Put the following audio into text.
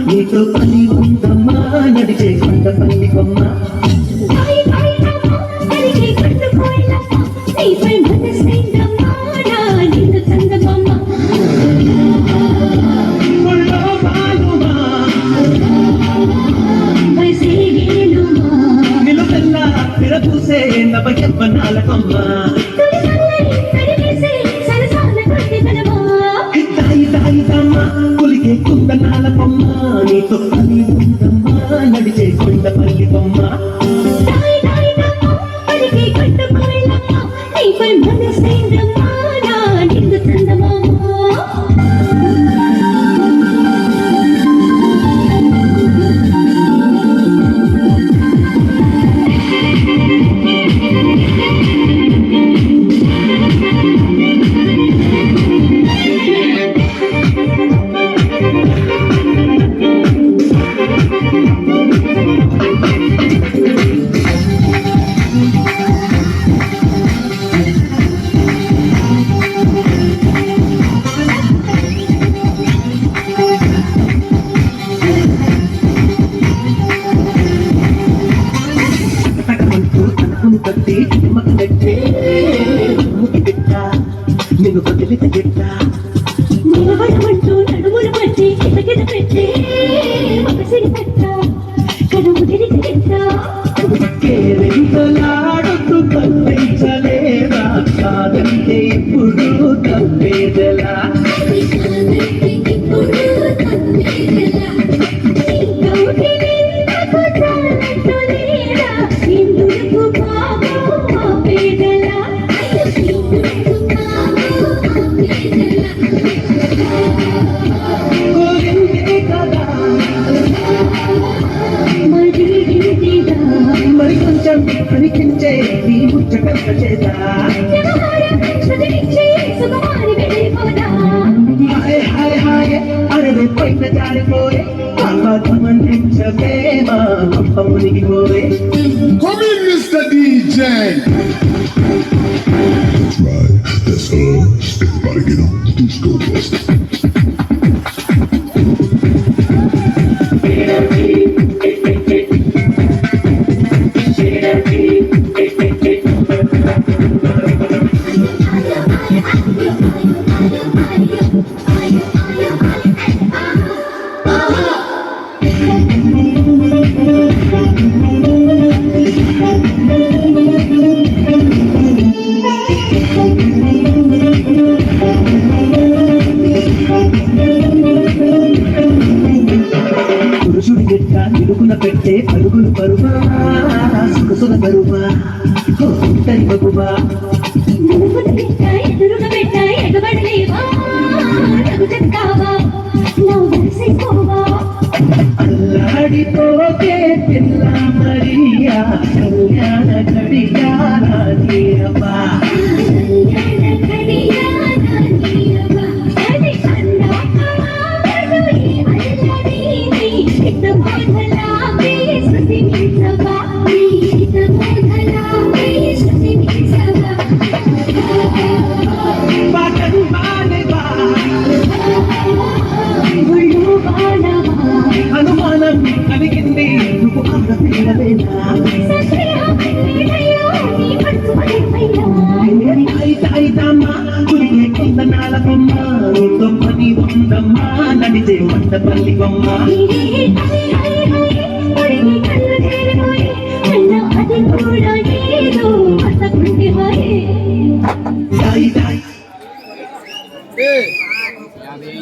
నీతో పని ఉందమ్మా నడిచే కొండ పల్లి బొమ్మ నిలువెల్లా విరబూసే నవయవ్వనాల కొమ్మ కులికే కుందనాల బొమ్మ నీతో పని ఉందమ్మా నడిచే కొండ పల్లి బొమ్మ నిన్ను వదిలిత గిట్ట నిలబడమంటూ నడుములు పట్టి కిటకిట పెట్టి మనసిని పెట్ట కడుపు తిరిగి గిట్ట కేరింతలాడుతూ కనిపించలేదా కాదంటే ఇప్పుడు తప్పేదలా మరి కొంచెం కనిపించే నీ ముచ్చట చేత హాయ్ హాయ్ అరవై పైన జారిపోయే ఆత్మందించే మా అమ్మ మునిగిపోయే Come in, Mr. DJ. Right, that's everybody get on the disco bus. పురుషుడి గిట్ట నిలుగున పెట్టే పరుగులు పరువా సుఖసుల బరువా తరి బగువా అల్లాడిపోతే పిల్ల మరియా కళ్యాణ కడియా రాజీరవ్వా అనుమానం కలిగింది నువ్వు ఆడపిల్లవేనా అయితమ్మా కురిగే కొందనాల బొమ్మ నీతో పని ఉందమ్మా నడిచే కొండ పల్లి బొమ్మ దాయి యాభై